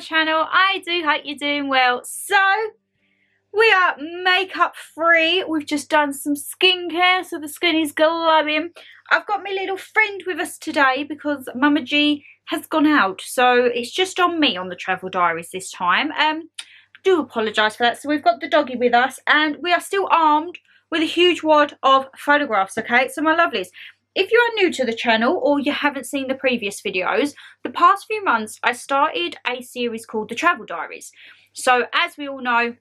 channel. I do hope you're doing well. So we are makeup free. We've just done some skincare so the skin is glowing. I've got my little friend with us today because Mama G has gone out, so it's just on me on the travel diaries this time. Do apologise for that. So we've got the doggy with us and we are still armed with a huge wad of photographs. Okay, so my lovelies, if you are new to the channel or you haven't seen the previous videos, the past few months I started a series called the Travel Diaries. So as we all know,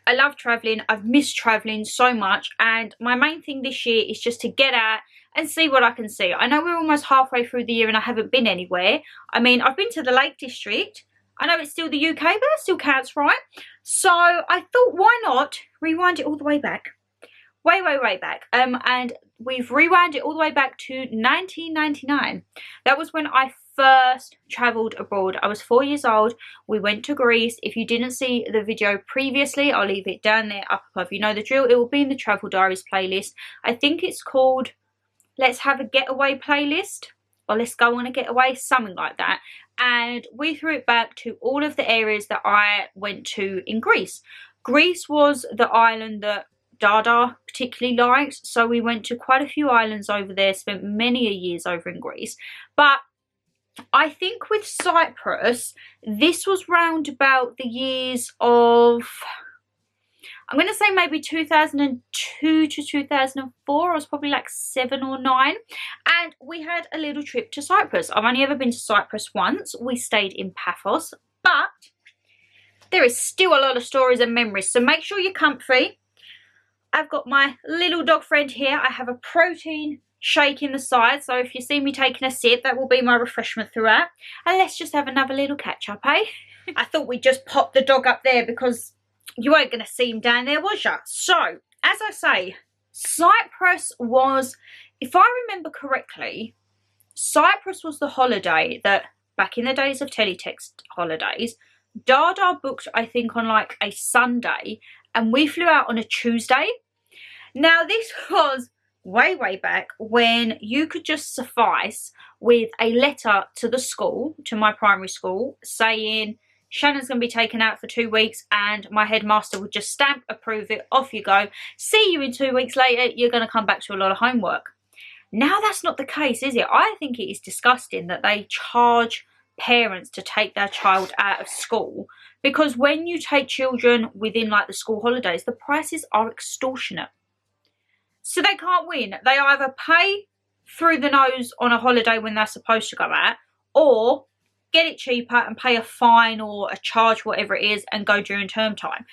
I love travelling. I've missed travelling so much, and my main thing this year is just to get out and see what I can see. I know we're almost halfway through the year and I haven't been anywhere. I mean, I've been to the Lake District. I know it's still the UK, but that still counts, right? So I thought, why not rewind it all the way back? Way back. And we've rewound it all the way back to 1999. That was when I first travelled abroad. I was 4 years old. We went to Greece. If you didn't see the video previously, I'll leave it down there up above. You know the drill. It will be in the Travel Diaries playlist. I think it's called Let's Have a Getaway playlist, or Let's Go on a Getaway, something like that. And we threw it back to all of the areas that I went to in Greece. Greece was the island that Dada particularly liked, so we went to quite a few islands over there, spent many a years over in Greece. But I think with Cyprus, this was round about the years of, I'm going to say maybe 2002 to 2004. I was probably like 7 or 9. And we had a little trip to Cyprus. I've only ever been to Cyprus once. We stayed in Paphos. But there is still a lot of stories and memories. So make sure you're comfy. I've got my little dog friend here. I have a protein shake in the side. So if you see me taking a sip, that will be my refreshment throughout. And let's just have another little catch up, eh? I thought we'd just pop the dog up there because you weren't going to see him down there, was you? So, as I say, Cyprus was, if I remember correctly, Cyprus was the holiday that, back in the days of teletext holidays, Dada booked, I think, on like a Sunday, and we flew out on a Tuesday. Now, this was way back when you could just suffice with a letter to the school, to my primary school, saying Shannon's going to be taken out for 2 weeks, and my headmaster would just stamp, approve it, off you go. See you in 2 weeks later, you're going to come back to a lot of homework. Now that's not the case, is it? I think it is disgusting that they charge parents to take their child out of school, because when you take children within like the school holidays, the prices are extortionate. So they can't win. They either pay through the nose on a holiday when they're supposed to go out, or get it cheaper and pay a fine or a charge, whatever it is, and go during term time.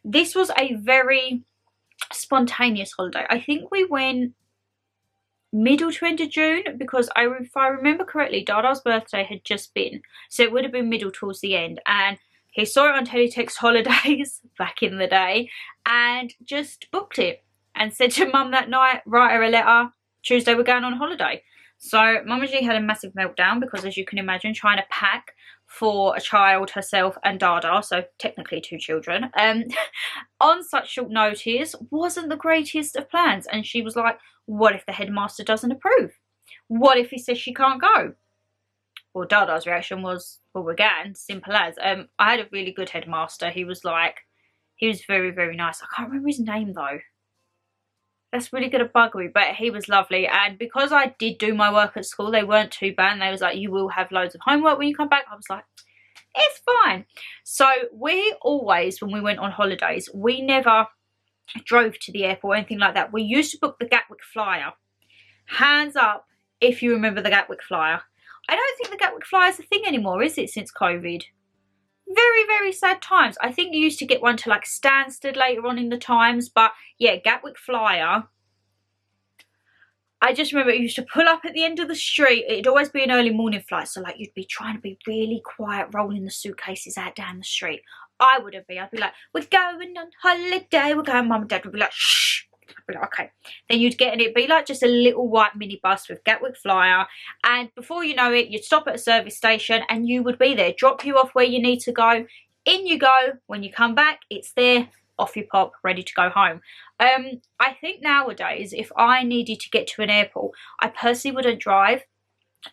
This was a very spontaneous holiday. I think we went middle to end of June, because if I remember correctly, Dada's birthday had just been, so it would have been middle towards the end, and he saw it on teletext holidays back in the day and just booked it and said to Mum that night, write her a letter, Tuesday we're going on holiday. So Mama G had a massive meltdown because, as you can imagine, trying to pack for a child, herself and Dada, so technically 2 children, on such short notice wasn't the greatest of plans. And she was like, what if the headmaster doesn't approve? What if he says she can't go? Well, Dada's reaction was, well, we're going, simple as. I had a really good headmaster. He was very nice. I can't remember his name though. That's really going to bug me, but he was lovely. And because I did do my work at school, they weren't too bad. And they was like, you will have loads of homework when you come back. I was like, it's fine. So we always, when we went on holidays, we never drove to the airport or anything like that. We used to book the Gatwick Flyer. Hands up if you remember the Gatwick Flyer. I don't think the Gatwick Flyer is a thing anymore, is it, since COVID? Very sad times. I think you used to get one to like Stansted later on in the times, but yeah, Gatwick Flyer. I just remember it used to pull up at the end of the street. It'd always be an early morning flight, so like you'd be trying to be really quiet, rolling the suitcases out down the street. I wouldn't be. I'd be like, we're going on holiday, we're going. Mum and Dad would be like, shh. I'd be like, okay. Then you'd get in, it'd be like just a little white minibus with Gatwick Flyer, and before you know it, you'd stop at a service station and you would be there, drop you off where you need to go, in you go. When you come back, it's there, off you pop, ready to go home. I think nowadays, if I needed to get to an airport, I personally wouldn't drive.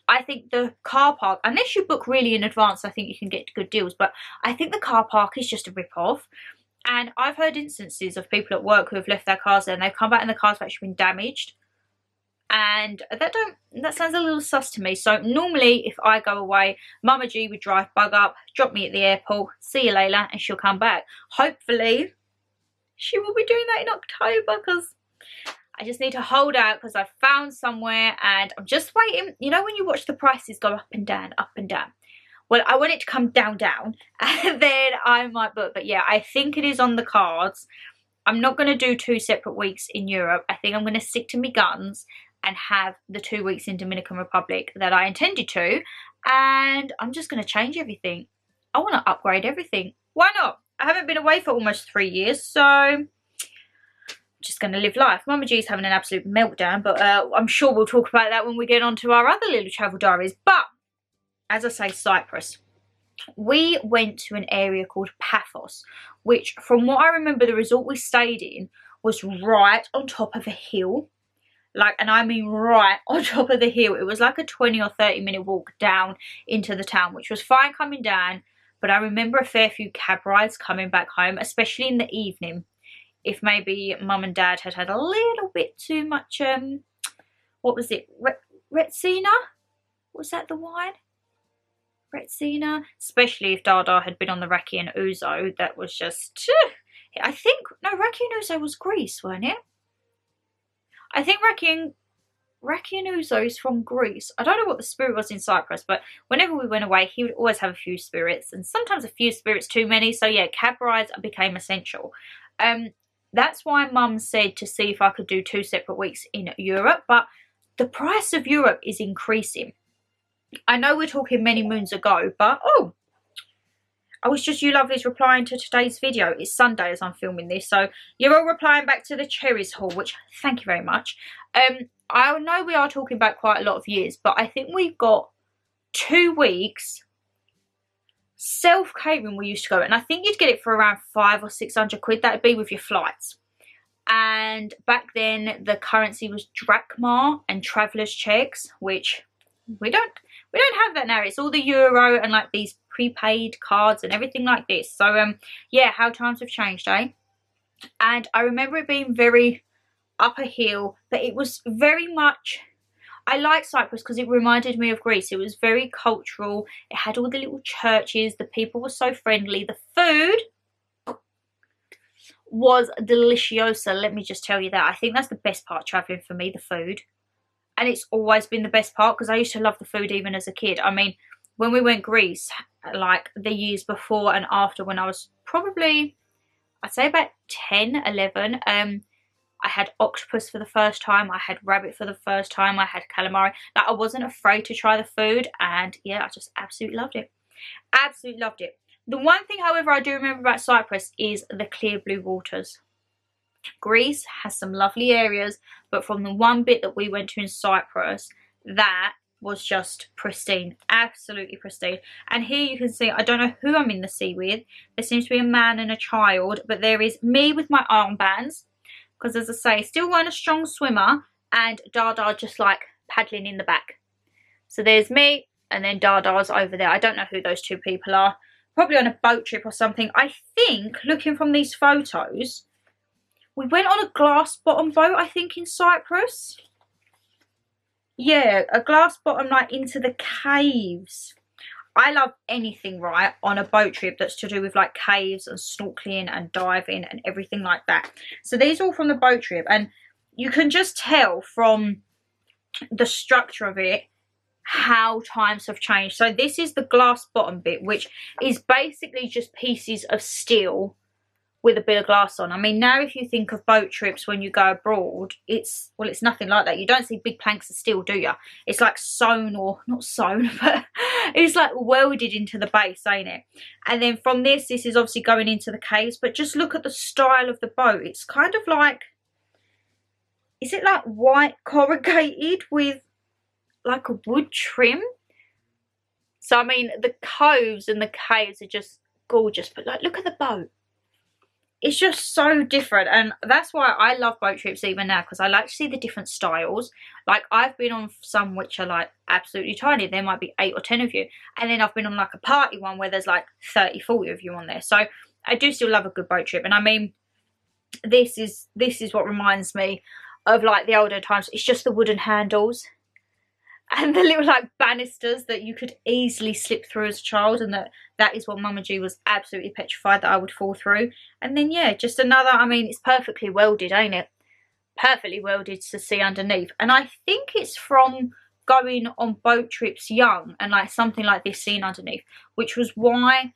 I think the car park, unless you book really in advance, I think you can get good deals, but I think the car park is just a rip-off. And I've heard instances of people at work who have left their cars there and they've come back and the car's actually been damaged. And that sounds a little sus to me. So normally if I go away, Mama G would drive bug up, drop me at the airport, see you later, and she'll come back. Hopefully she will be doing that in October, because I just need to hold out, because I've found somewhere and I'm just waiting. You know when you watch the prices go up and down, up and down? Well, I want it to come down, and then I might book. But yeah, I think it is on the cards. I'm not going to do 2 separate weeks in Europe. I think I'm going to stick to my guns and have the 2 weeks in Dominican Republic that I intended to. And I'm just going to change everything. I want to upgrade everything. Why not? I haven't been away for almost 3 years, so I'm just going to live life. Mama G's having an absolute meltdown, but I'm sure we'll talk about that when we get on to our other little travel diaries. But as I say, Cyprus. We went to an area called Paphos, which from what I remember, the resort we stayed in was right on top of a hill. Like, and I mean right on top of the hill. It was like a 20 or 30 minute walk down into the town, which was fine coming down. But I remember a fair few cab rides coming back home, especially in the evening. If maybe mum and dad had had a little bit too much, what was it? Retsina? Was that the wine? Retsina, especially if Dada had been on the Raki and Ouzo. That was just, I think, no, Raki and Ouzo was Greece, weren't it? I think Raki and Ouzo is from Greece. I don't know what the spirit was in Cyprus, but whenever we went away, he would always have a few spirits, and sometimes a few spirits too many. So yeah, cab rides became essential. That's why mum said to see if I could do 2 separate weeks in Europe, but the price of Europe is increasing. I know we're talking many moons ago, but oh, I was just you lovelies replying to today's video. It's Sunday as I'm filming this, so you're all replying back to the cherries haul, which thank you very much. I know we are talking about quite a lot of years, but I think we've got 2 weeks self-catering we used to go, and I think you'd get it for around 500 or 600 quid. That'd be with your flights. And back then the currency was drachma and traveller's checks, which we don't have that now. It's all the euro and like these prepaid cards and everything like this. So yeah, how times have changed, eh? And I remember it being very up a hill, but it was very much, I like Cyprus because it reminded me of Greece. It was very cultural. It had all the little churches. The people were so friendly. The food was deliciosa, let me just tell you that. I think that's the best part travelling for me, the food. And it's always been the best part, because I used to love the food even as a kid. I mean, when we went Greece, like the years before and after, when I was probably, I'd say about 10, 11, I had octopus for the first time. I had rabbit for the first time. I had calamari. Like, I wasn't afraid to try the food. And yeah, I just absolutely loved it. Absolutely loved it. The one thing, however, I do remember about Cyprus is the clear blue waters. Greece has some lovely areas, but from the one bit that we went to in Cyprus, that was just pristine, absolutely pristine. And here you can see, I don't know who I'm in the sea with. There seems to be a man and a child, but there is me with my armbands, because as I say, still weren't a strong swimmer, and Dada just like paddling in the back. So there's me, and then Dada's over there. I don't know who those 2 people are. Probably on a boat trip or something. I think, looking from these photos, we went on a glass bottom boat, I think, in Cyprus. Yeah, a glass bottom, like into the caves. I love anything, right, on a boat trip that's to do with like caves and snorkeling and diving and everything like that. So these are all from the boat trip, and you can just tell from the structure of it how times have changed. So this is the glass bottom bit, which is basically just pieces of steel with a bit of glass on. I mean, now if you think of boat trips when you go abroad, it's nothing like that. You don't see big planks of steel, do you? It's like sewn, or not sewn, but it's like welded into the base, ain't it? And then from this is obviously going into the caves, but just look at the style of the boat. It's kind of like, is it like white corrugated with like a wood trim? So I mean, the coves and the caves are just gorgeous, but like, look at the boat. it's just so different, and that's why I love boat trips even now, because I like to see the different styles. Like, I've been on some which are like absolutely tiny, there might be 8 or 10 of you, and then I've been on like a party one where there's like 30, 40 of you on there. So I do still love a good boat trip, and I mean, this is what reminds me of like the older times. It's just the wooden handles and the little like banisters that you could easily slip through as a child, and that is what Mama G was absolutely petrified that I would fall through. And then yeah, just another, I mean, it's perfectly welded, ain't it? Perfectly welded to see underneath. And I think it's from going on boat trips young and like something like this seen underneath, which was why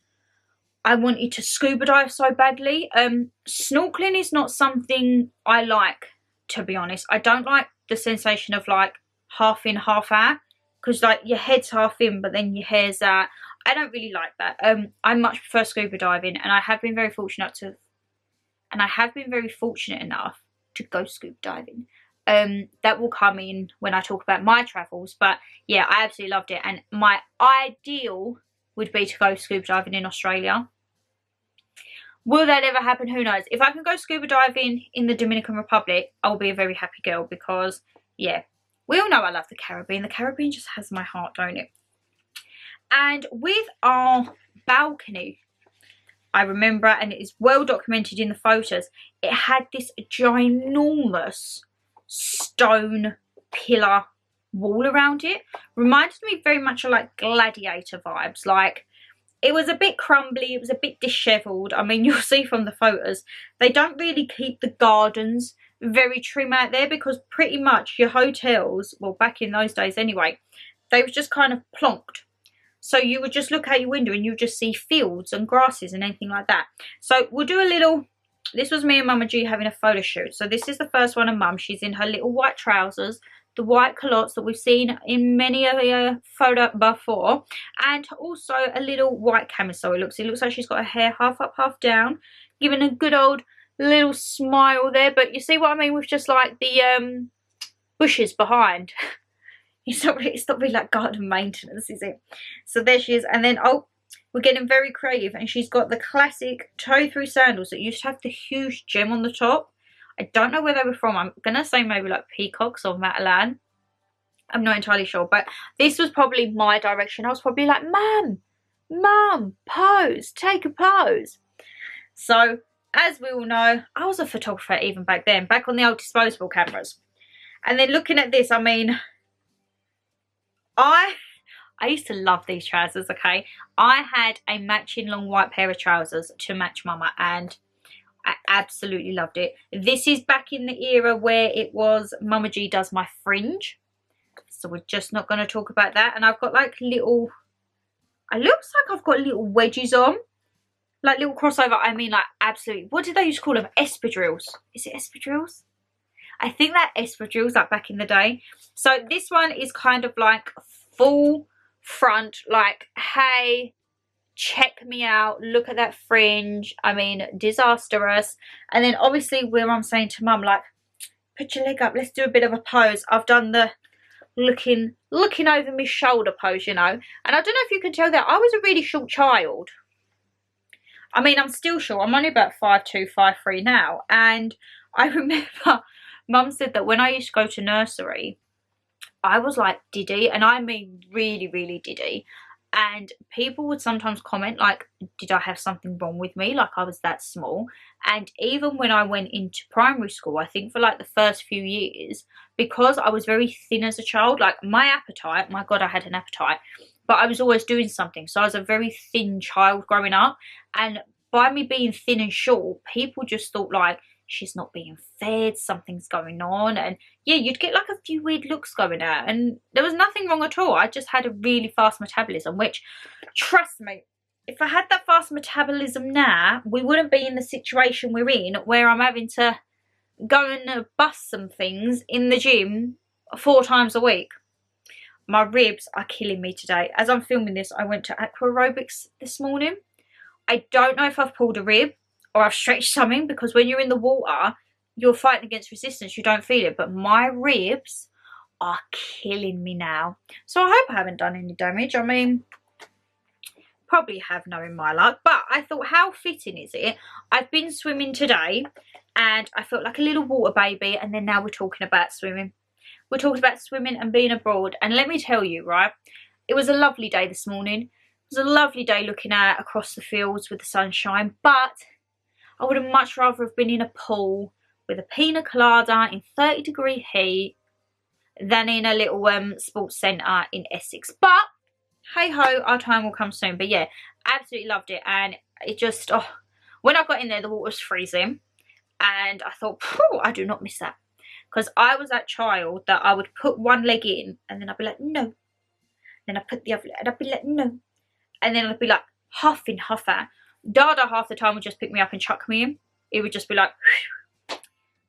I wanted to scuba dive so badly. Snorkeling is not something I like, to be honest. I don't like the sensation of like half in, half out, because like your head's half in but then your hair's out. I don't really like that. I much prefer scuba diving, and I have been very fortunate enough to go scuba diving. That will come in when I talk about my travels, but yeah, I absolutely loved it, and my ideal would be to go scuba diving in Australia. Will that ever happen? Who knows? If I can go scuba diving in the Dominican Republic, I'll be a very happy girl, because yeah, we all know I love the Caribbean. The Caribbean just has my heart, don't it? And with our balcony, I remember, and it is well documented in the photos, it had this ginormous stone pillar wall around it. Reminded me very much of like gladiator vibes. Like, it was a bit crumbly, it was a bit dishevelled. I mean, you'll see from the photos, they don't really keep the gardens very trim out there, because pretty much your hotels, well, back in those days anyway, they were just kind of plonked. So you would just look out your window and you would just see fields and grasses and anything like that. So we'll do a little, this was me and Mama G having a photo shoot. So this is the first one of Mum. She's in her little white trousers, the white culottes that we've seen in many a photo before, and also a little white camisole. It looks like she's got her hair half up, half down, giving a good old little smile there. But you see what I mean with just like the bushes behind. It's not really like garden maintenance, is it? So there she is. And then, oh, we're getting very creative, and she's got the classic toe-through sandals that used to have the huge gem on the top. I don't know where they were from. I'm gonna say maybe like Peacocks or Matalan. I'm not entirely sure, but this was probably my direction. I was probably like, Mum, pose, take a pose. So as we all know, I was a photographer even back then, back on the old disposable cameras. And then looking at this, I mean, I used to love these trousers, okay? I had a matching long white pair of trousers to match Mama, and I absolutely loved it. This is back in the era where it was Mama G does my fringe. So we're just not going to talk about that. And I've got like little, it looks like I've got little wedges on. Like little crossover, I mean like absolutely, what did they used to call them? Espadrilles. Is it espadrilles? I think that espadrilles like back in the day. So this one is kind of like full front, like, hey, check me out, look at that fringe. I mean, disastrous. And then obviously where I'm saying to Mum, like, put your leg up, let's do a bit of a pose. I've done the looking over my shoulder pose, you know. And I don't know if you can tell that I was a really short child. I mean, I'm still short. I'm only about 5'2", 5'3" now. And I remember Mum said that when I used to go to nursery, I was like Diddy, and I mean really, really Diddy. And people would sometimes comment like, did I have something wrong with me? Like I was that small. And even when I went into primary school, I think for like the first few years, because I was very thin as a child, like my appetite, my God, I had an appetite, but I was always doing something. So I was a very thin child growing up. And by me being thin and short, people just thought like, she's not being fed, something's going on. And yeah, you'd get like a few weird looks going out, and there was nothing wrong at all. I just had a really fast metabolism, which, trust me, if I had that fast metabolism now, we wouldn't be in the situation we're in, where I'm having to go and bust some things in the gym 4 times a week. My ribs are killing me today. As I'm filming this, I went to aqua aerobics this morning. I don't know if I've pulled a rib or I've stretched something, because when you're in the water, you're fighting against resistance, you don't feel it. But my ribs are killing me now. So I hope I haven't done any damage. I mean, probably have knowing my luck, but I thought, how fitting is it? I've been swimming today and I felt like a little water baby, and then now we're talking about swimming. We're talking about swimming and being abroad, and let me tell you, right, it was a lovely day this morning. It was a lovely day looking out across the fields with the sunshine, but I would have much rather have been in a pool with a pina colada in 30-degree heat than in a little sports centre in Essex. But hey ho, our time will come soon. But yeah, absolutely loved it. And it just, oh, when I got in there, the water was freezing, and I thought, I do not miss that, because I was that child that I would put one leg in and then I'd be like, no, then I'd put the other leg and I'd be like, no, and then I'd be like huff in, huff out. Dada half the time would just pick me up and chuck me in. It would just be like,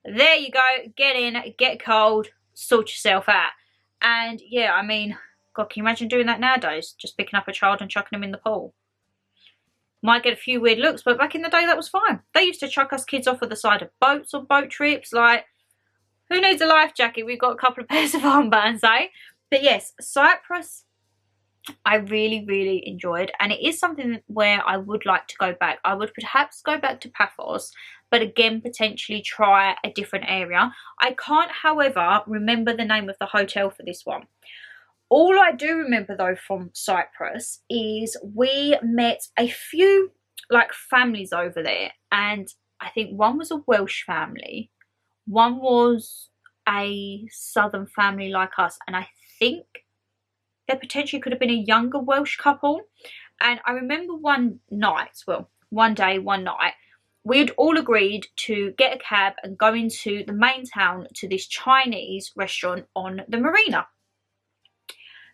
there you go, get in, get cold, sort yourself out. And yeah, I mean, God, can you imagine doing that nowadays? Just picking up a child and chucking them in the pool. Might get a few weird looks, but back in the day that was fine. They used to chuck us kids off at the side of boats on boat trips. Like, who needs a life jacket? We've got a couple of pairs of armbands, eh? But yes, Cyprus, I really, really enjoyed, and it is something where I would like to go back. I would perhaps go back to Paphos, but again, potentially try a different area. I can't, however, remember the name of the hotel for this one. All I do remember though from Cyprus is we met a few like families over there, and I think one was a Welsh family, one was a southern family like us, and I think there potentially could have been a younger Welsh couple. And I remember one night, well, one day, one night, we had all agreed to get a cab and go into the main town to this Chinese restaurant on the marina.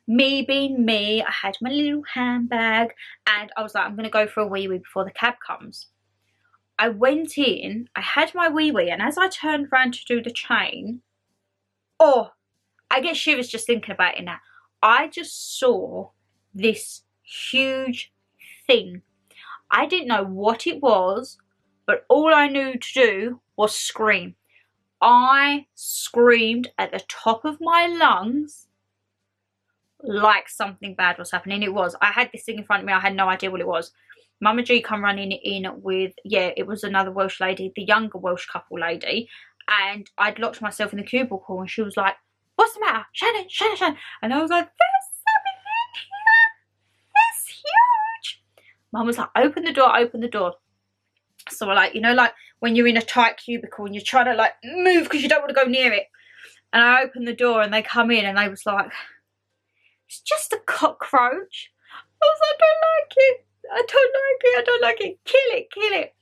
Me being me, I had my little handbag and I was like, I'm going to go for a wee-wee before the cab comes. I went in, I had my wee-wee, and as I turned around to do the chain, oh, I get shivers just thinking about it now. I just saw this huge thing. I didn't know what it was, but all I knew to do was scream. I screamed at the top of my lungs like something bad was happening. It was. I had this thing in front of me. I had no idea what it was. Mama G come running in with, yeah, it was another Welsh lady, the younger Welsh couple lady. And I'd locked myself in the cubicle and she was like, what's the matter? Shannon, Shannon, Shannon. And I was like, there's something in here. It's huge. Mum was like, open the door, open the door. So like, you know, like when you're in a tight cubicle and you're trying to like move because you don't want to go near it. And I opened the door and they come in and they was like, it's just a cockroach. I was like, I don't like it. I don't like it. I don't like it. Kill it, kill it.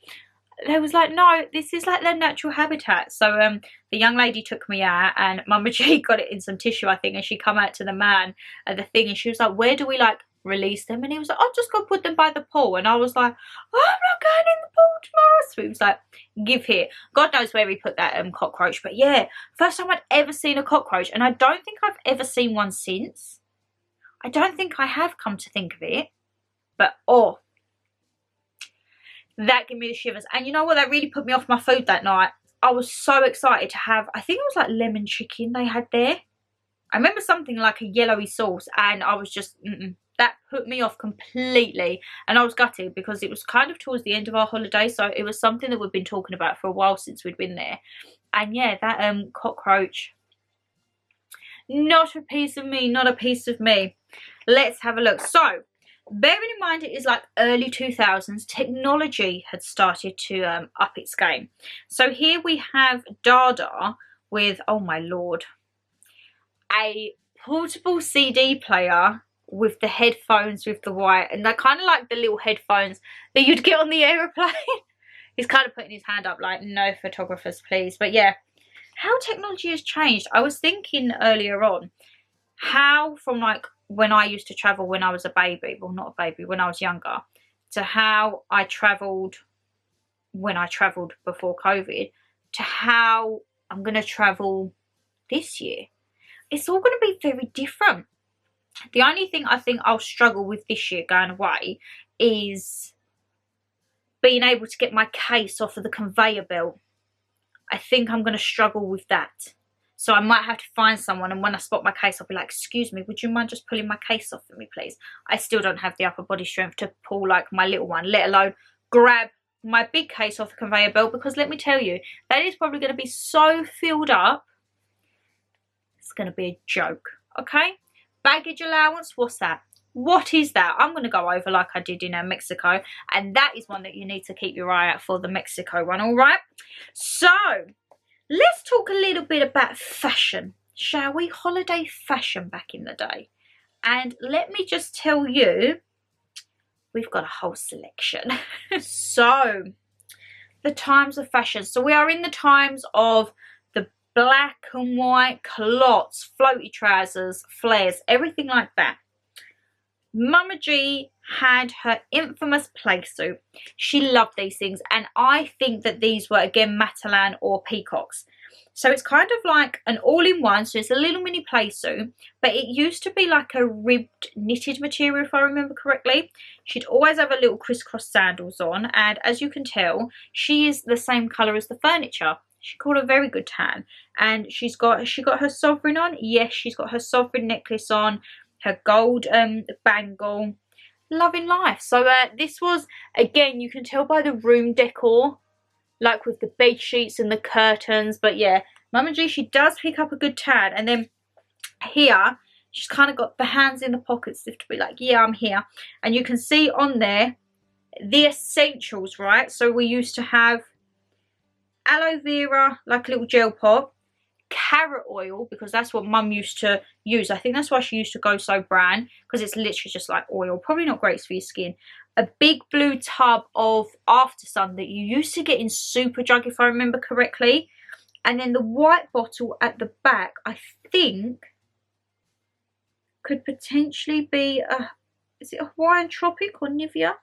They was like, no, this is like their natural habitat. So the young lady took me out and Mama G got it in some tissue, I think, and she come out to the man at the thing and she was like, where do we like release them? And he was like, I'll just go put them by the pool. And I was like, oh, I'm not going in the pool tomorrow. So he was like, give here. God knows where he put that cockroach. But yeah, first time I'd ever seen a cockroach, and I don't think I've ever seen one since. I don't think I have, come to think of it. But oh, that gave me the shivers. And you know what, that really put me off my food that night. I was so excited to have, I think it was like lemon chicken they had there. I remember something like a yellowy sauce, and I was just, that put me off completely. And I was gutted because it was kind of towards the end of our holiday, so it was something that we'd been talking about for a while since we'd been there. And yeah, that cockroach, not a piece of me, not a piece of me. Let's have a look. So bearing in mind it is like early 2000s, technology had started to up its game. So here we have Dada with, oh my lord, a portable CD player with the headphones with the white, and they're kind of like the little headphones that you'd get on the aeroplane. He's kind of putting his hand up like, no photographers please. But yeah, how technology has changed. I was thinking earlier on how from like when I used to travel when I was a baby, well not a baby, when I was younger, to how I travelled when I travelled before COVID, to how I'm going to travel this year. It's all going to be very different. The only thing I think I'll struggle with this year going away is being able to get my case off of the conveyor belt. I think I'm going to struggle with that. So I might have to find someone, and when I spot my case, I'll be like, excuse me, would you mind just pulling my case off for me, please? I still don't have the upper body strength to pull like my little one, let alone grab my big case off the conveyor belt, because let me tell you, that is probably going to be so filled up, it's going to be a joke. Okay, baggage allowance, what's that? What is that? I'm going to go over like I did in Mexico, and that is one that you need to keep your eye out for, the Mexico one. All right, so let's talk a little bit about fashion, shall we? Holiday fashion back in the day. And let me just tell you, we've got a whole selection. So, the times of fashion. So we are in the times of the black and white culottes, floaty trousers, flares, everything like that. Mama G had her infamous play suit. She loved these things, and I think that these were again Matalan or peacocks. So it's kind of like an all-in-one, so it's a little mini play suit, but it used to be like a ribbed knitted material if I remember correctly. She'd always have a little crisscross sandals on, and as you can tell, she is the same colour as the furniture. She called a very good tan, and she got her sovereign on. Yes, she's got her sovereign necklace on, her gold bangle, loving life. So this was, again, you can tell by the room decor, like with the bed sheets and the curtains. But yeah, Mama G, she does pick up a good tan. And then here, she's kind of got the hands in the pockets to be like, yeah, I'm here. And you can see on there the essentials, right? So we used to have aloe vera, like a little gel pot, carrot oil, because that's what Mum used to use. I think that's why she used to go so brown, because it's literally just like oil, probably not great for your skin. A big blue tub of After Sun that you used to get in Super Jug if I remember correctly, and then the white bottle at the back I think could potentially be a, is it a Hawaiian Tropic or Nivea?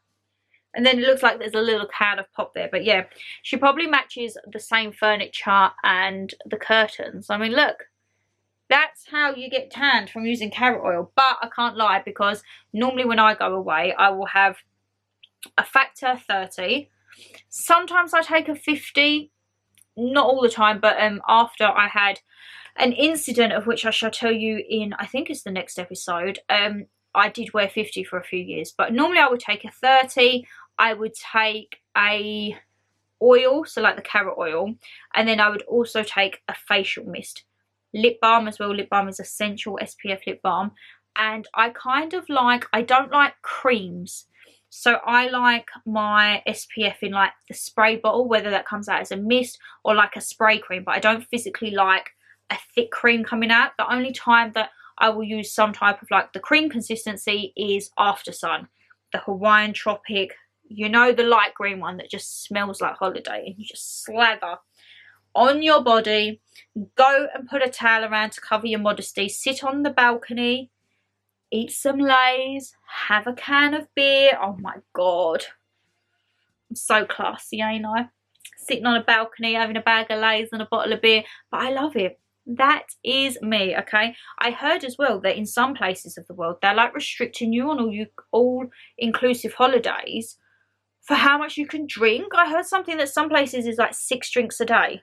And then it looks like there's a little can of pop there. But yeah, she probably matches the same furniture and the curtains. I mean, look, that's how you get tanned, from using carrot oil. But I can't lie, because normally when I go away, I will have a factor 30. Sometimes I take a 50, not all the time, but after I had an incident of which I shall tell you in, I think it's the next episode, I did wear 50 for a few years. But normally I would take a 30. I would take a oil, so like the carrot oil, and then I would also take a facial mist. Lip balm as well. Lip balm is essential, SPF lip balm. And I kind of like, I don't like creams, so I like my SPF in like the spray bottle, whether that comes out as a mist or like a spray cream, but I don't physically like a thick cream coming out. The only time that I will use some type of like the cream consistency is After Sun, the Hawaiian Tropic, you know, the light green one that just smells like holiday, and you just slather on your body. Go and put a towel around to cover your modesty, sit on the balcony, eat some Lay's, have a can of beer. Oh my god, I'm so classy, ain't I? Sitting on a balcony having a bag of Lay's and a bottle of beer, but I love it. That is me. Okay, I heard as well that in some places of the world they're like restricting you on all inclusive holidays for how much you can drink. I heard something that some places is like 6 drinks a day.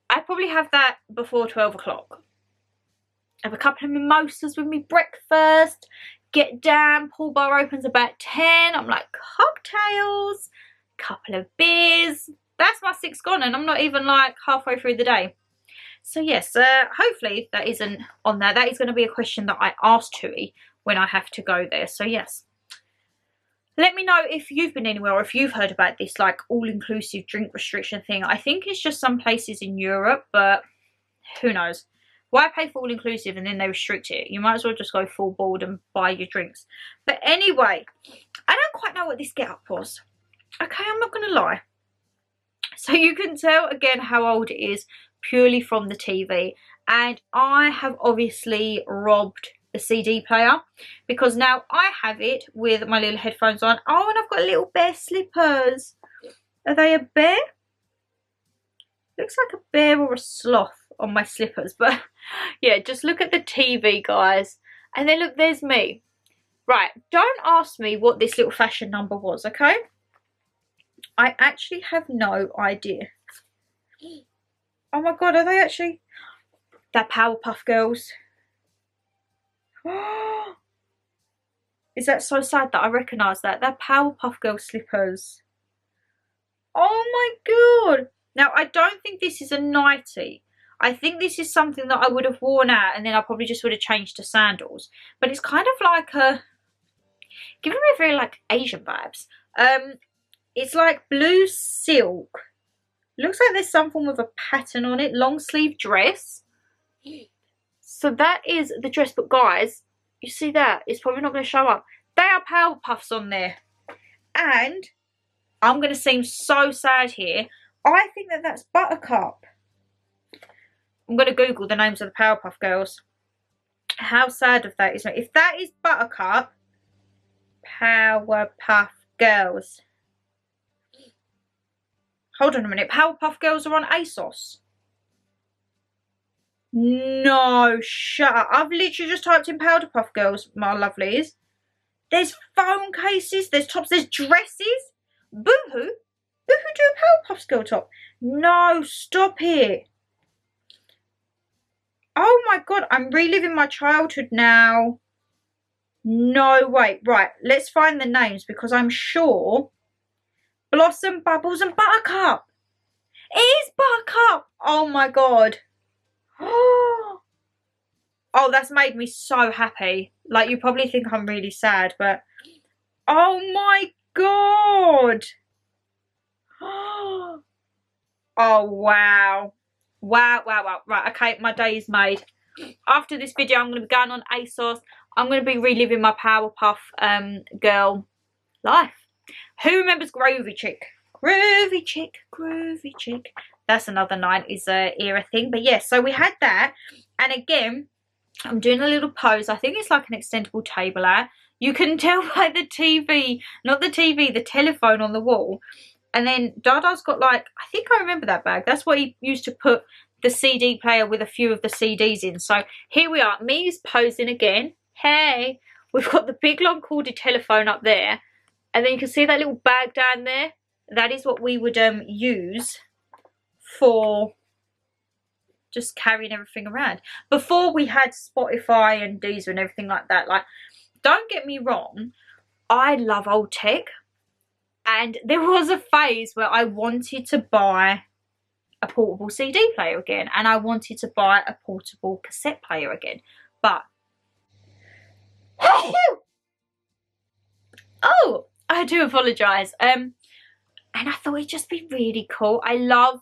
I'd probably have that before 12 o'clock. Have a couple of mimosas with me breakfast, get down, pool bar opens about 10. I'm like, cocktails, couple of beers. That's my 6 gone, and I'm not even like halfway through the day. So yes, hopefully that isn't on there. That is going to be a question that I ask Tui when I have to go there. So yes, let me know if you've been anywhere, or if you've heard about this like all-inclusive drink restriction thing. I think it's just some places in Europe, but who knows. Why pay for all-inclusive and then they restrict it? You might as well just go full board and buy your drinks. But anyway, I don't quite know what this get-up was. Okay, I'm not going to lie. So you can tell again how old it is purely from the TV. And I have obviously robbed the CD player, because now I have it with my little headphones on. Oh, and I've got little bear slippers. Are they a bear? Looks like a bear or a sloth on my slippers. But yeah, just look at the TV, guys. And then look, there's me. Right, don't ask me what this little fashion number was, okay? I actually have no idea. Oh my god, are they actually? They're Powerpuff Girls. Is that so sad that I recognise that? They're Powerpuff Girls slippers. Oh my god. Now, I don't think this is a nightie. I think this is something that I would have worn out and then I probably just would have changed to sandals. But it's kind of like a... giving me a very like Asian vibes. It's like blue silk. Looks like there's some form of a pattern on it. Long sleeve dress. So that is the dress. But guys, you see that? It's probably not going to show up. They are Powerpuffs on there. And I'm going to seem so sad here. I think that that's Buttercup. I'm going to Google the names of the Powerpuff Girls. How sad of that is. If that is Buttercup, Powerpuff Girls. Hold on a minute. Powerpuff Girls are on ASOS. No, shut up. I've literally just typed in Powerpuff Girls, my lovelies. There's phone cases, there's tops, there's dresses. Boohoo? Boohoo do a Powerpuff Girl top. No, stop it. Oh my god, I'm reliving my childhood now. No, wait, right. Let's find the names because I'm sure Blossom, Bubbles and Buttercup. It is Buttercup. Oh my god. Oh, that's made me so happy. Like, you probably think I'm really sad, but... oh my god. Oh, wow. Wow, wow, wow. Right, okay, my day is made. After this video, I'm going to be going on ASOS. I'm going to be reliving my Powerpuff Girl life. Who remembers Groovy Chick? Groovy Chick, Groovy Chick. That's another 90s era thing. But yeah, so we had that. And again, I'm doing a little pose. I think it's like an extendable table out. You can tell by the TV, not the TV, the telephone on the wall. And then Dada's got like, I think I remember that bag. That's what he used to put the CD player with a few of the CDs in. So here we are. Me's posing again. Hey, we've got the big long corded telephone up there. And then you can see that little bag down there. That is what we would use for just carrying everything around. Before we had Spotify and Deezer and everything like that. Like, don't get me wrong, I love old tech. And there was a phase where I wanted to buy a portable CD player again. And I wanted to buy a portable cassette player again. But... oh, I do apologise. And I thought it'd just be really cool. I love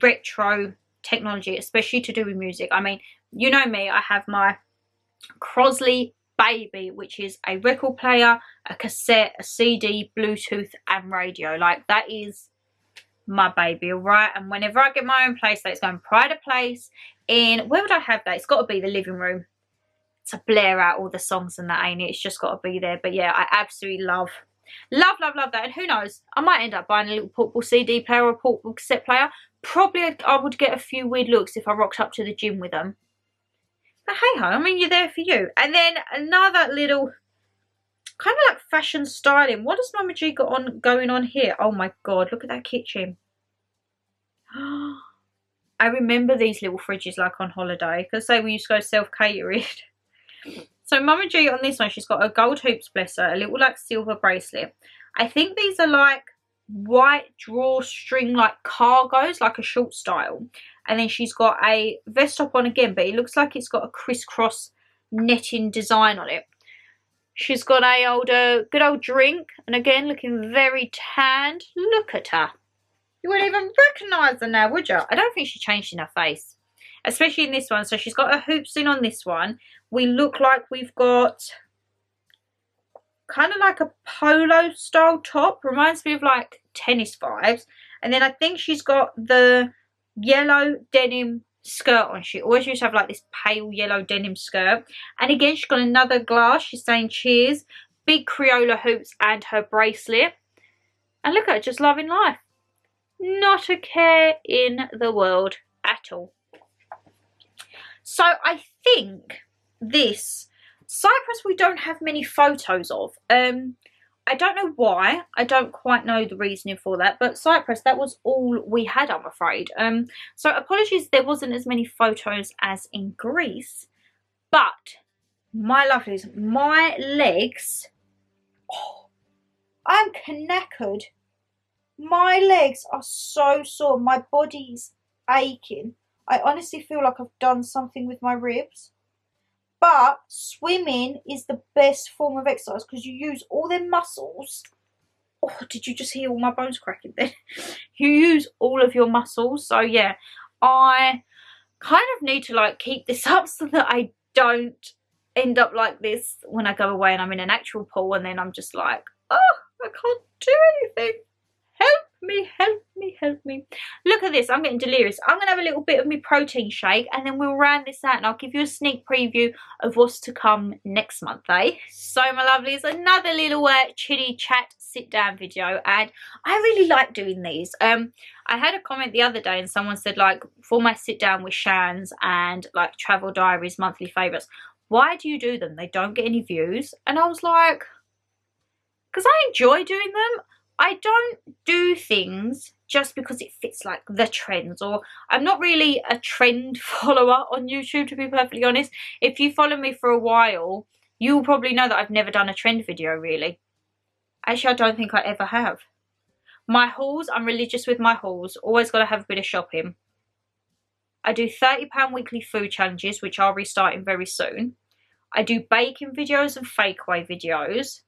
retro technology, especially to do with music. I mean, you know me, I have my Crosley Baby, which is a record player, a cassette, a CD, Bluetooth and radio. Like, that is my baby, alright? And whenever I get my own place, it's going pride a place in, where would I have that? It's got to be the living room to blare out all the songs and that, ain't it? It's just got to be there. But yeah, I absolutely love that. And who knows, I might end up buying a little portable CD player or a portable cassette player. Probably I would get a few weird looks if I rocked up to the gym with them. But hey ho, I mean, you're there for you. And then another little kind of like fashion styling. What does Mama G got going on here? Oh my god, look at that kitchen. I remember these little fridges like on holiday, because say we used to go self-catering. So Mama G on this one, she's got a gold hoops, bless her, a little like silver bracelet. I think these are like white drawstring like cargos, like a short style. And then she's got a vest top on again, but it looks like it's got a crisscross netting design on it. She's got a good old drink, and again looking very tanned. Look at her. You wouldn't even recognise her now, would you? I don't think she changed in her face, especially in this one. So she's got her hoops in on this one. We look like we've got kind of like a polo style top. Reminds me of like tennis vibes. And then I think she's got the yellow denim skirt on. She always used to have like this pale yellow denim skirt. And again, she's got another glass. She's saying cheers. Big Crayola hoops and her bracelet. And look at her, just loving life. Not a care in the world at all. So I think this Cyprus we don't have many photos of. I don't know why. I don't quite know the reasoning for that. But Cyprus, that was all we had, I'm afraid. So apologies there wasn't as many photos as in Greece. But, my lovelies, my legs... Oh, I'm knackered. My legs are so sore. My body's aching. I honestly feel like I've done something with my ribs. But swimming is the best form of exercise because you use all them muscles. Oh, did you just hear all my bones cracking then? You use all of your muscles. So yeah, I kind of need to like keep this up so that I don't end up like this when I go away and I'm in an actual pool and then I'm just like, oh, I can't do anything. Help me, help me, help me. Look at this, I'm getting delirious. I'm going to have a little bit of my protein shake and then we'll round this out and I'll give you a sneak preview of what's to come next month, eh? So my lovelies, another little chitty chat sit down video, and I really like doing these. I had a comment the other day and someone said like, for my sit down with Shans and like travel diaries, monthly favourites, why do you do them? They don't get any views. And I was like, because I enjoy doing them. I don't do things just because it fits like the trends, or I'm not really a trend follower on YouTube, to be perfectly honest. If you follow me for a while, you'll probably know that I've never done a trend video really. Actually, I don't think I ever have. My hauls, I'm religious with my hauls. Always got to have a bit of shopping. I do £30 weekly food challenges, which I'll be starting very soon. I do baking videos and fakeaway videos.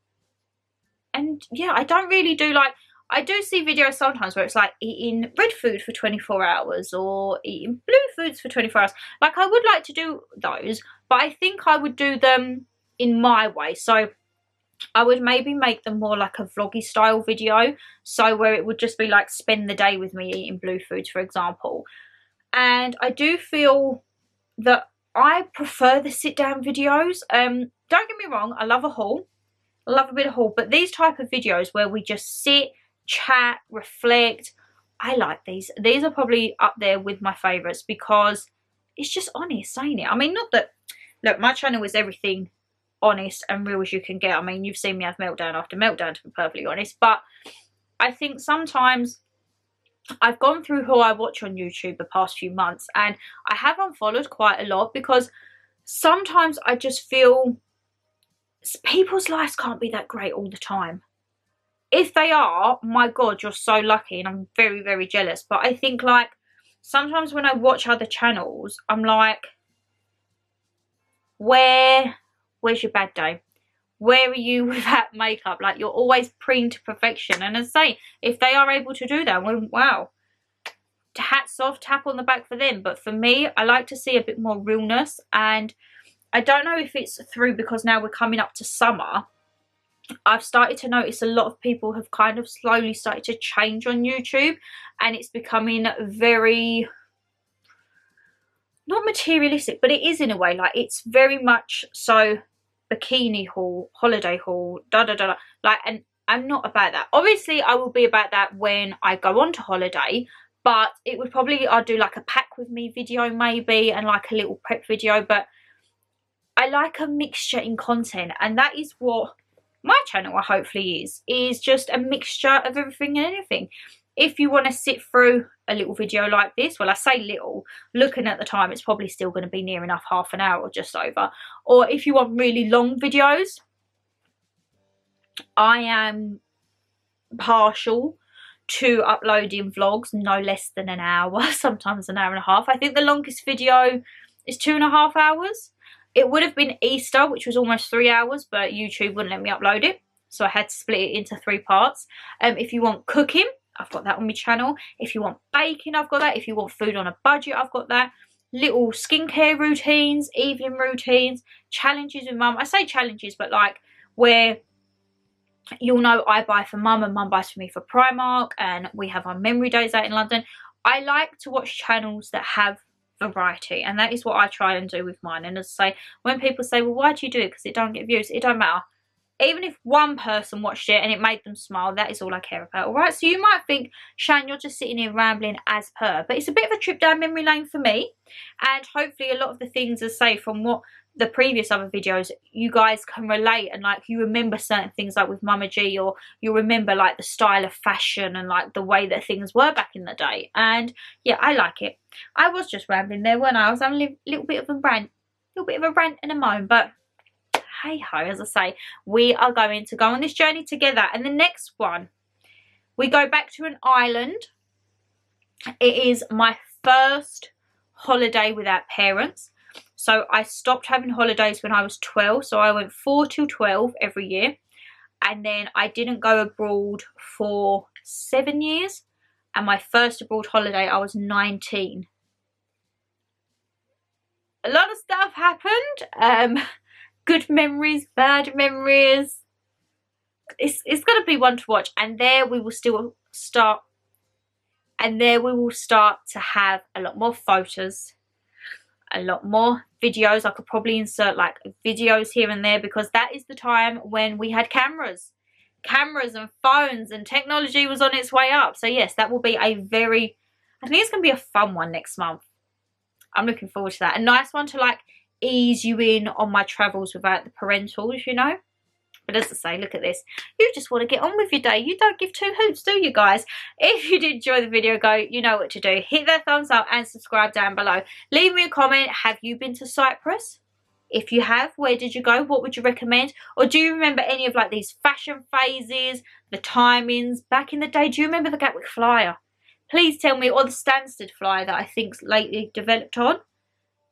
And yeah, I don't really do like, I do see videos sometimes where it's like eating red food for 24 hours or eating blue foods for 24 hours. Like I would like to do those, but I think I would do them in my way. So I would maybe make them more like a vloggy style video. So where it would just be like spend the day with me eating blue foods, for example. And I do feel that I prefer the sit down videos. Don't get me wrong, I love a haul. I love a bit of haul, but these type of videos where we just sit, chat, reflect, I like these. These are probably up there with my favourites because it's just honest, ain't it? I mean, not that, look, my channel is everything honest and real as you can get. I mean, you've seen me have meltdown after meltdown, to be perfectly honest, but I think sometimes I've gone through who I watch on YouTube the past few months and I have unfollowed quite a lot because sometimes I just feel people's lives can't be that great all the time. If they are, my God, you're so lucky and I'm very, very jealous. But I think like sometimes when I watch other channels, I'm like, where's your bad day? Where are you without makeup? Like you're always preen to perfection. And as I say, if they are able to do that, well, wow, hats off, tap on the back for them. But for me, I like to see a bit more realness, and I don't know if it's through because now we're coming up to summer. I've started to notice a lot of people have kind of slowly started to change on YouTube, and it's becoming very, not materialistic, but it is in a way. Like it's very much so bikini haul, holiday haul, da da da da. Like, and I'm not about that. Obviously, I will be about that when I go on to holiday, but it would probably, I'll do like a pack with me video maybe and like a little prep video, but I like a mixture in content, and that is what my channel hopefully is just a mixture of everything and anything. If you want to sit through a little video like this, well, I say little, looking at the time, it's probably still going to be near enough half an hour or just over. Or if you want really long videos, I am partial to uploading vlogs no less than an hour, sometimes an hour and a half. I think the longest video is 2.5 hours. It would have been Easter, which was almost 3 hours, but YouTube wouldn't let me upload it, so I had to split it into 3 parts. If you want cooking, I've got that on my channel. If you want baking, I've got that. If you want food on a budget, I've got that. Little skincare routines, evening routines, challenges with mum. I say challenges, but like where you'll know I buy for mum and mum buys for me for Primark, and we have our memory days out in London. I like to watch channels that have variety, and that is what I try and do with mine. And as I say, when people say, well, why do you do it? Because it don't get views. It don't matter. Even if one person watched it and it made them smile, that is all I care about, alright? So you might think, Shan, you're just sitting here rambling as per. But it's a bit of a trip down memory lane for me. And hopefully a lot of the things, as say, from what the previous other videos, you guys can relate. And like, you remember certain things like with Mama G, or you remember like the style of fashion and like the way that things were back in the day. And yeah, I like it. I was just rambling there, weren't I? I was having a little bit of a rant. A little bit of a rant and a moan, but hey ho, as I say, we are going to go on this journey together. And the next one, we go back to an island. It is my first holiday without parents. So I stopped having holidays when I was 12. So I went 4 till 12 every year. And then I didn't go abroad for 7 years. And my first abroad holiday, I was 19. A lot of stuff happened. Good memories, bad memories. It's going to be one to watch. And there we will still start. And there we will start to have a lot more photos. A lot more videos. I could probably insert like videos here and there, because that is the time when we had cameras. Cameras and phones, and technology was on its way up. So yes, that will be a very, I think it's going to be a fun one next month. I'm looking forward to that. A nice one to like ease you in on my travels without the parentals, you know. But as I say, look at this. You just want to get on with your day. You don't give two hoots, do you guys? If you did enjoy the video, you know what to do. Hit that thumbs up and subscribe down below. Leave me a comment. Have you been to Cyprus? If you have, where did you go? What would you recommend? Or do you remember any of like these fashion phases, the timings back in the day? Do you remember the Gatwick Flyer? Please tell me. Or the Stansted Flyer that I think's lately developed on.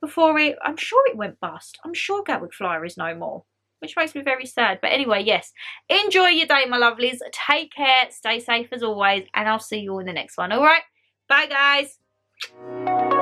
Before it, I'm sure it went bust. I'm sure Gatwick Flyer is no more, which makes me very sad. But anyway, yes, enjoy your day, my lovelies. Take care, stay safe as always, and I'll see you in the next one. All right, bye guys.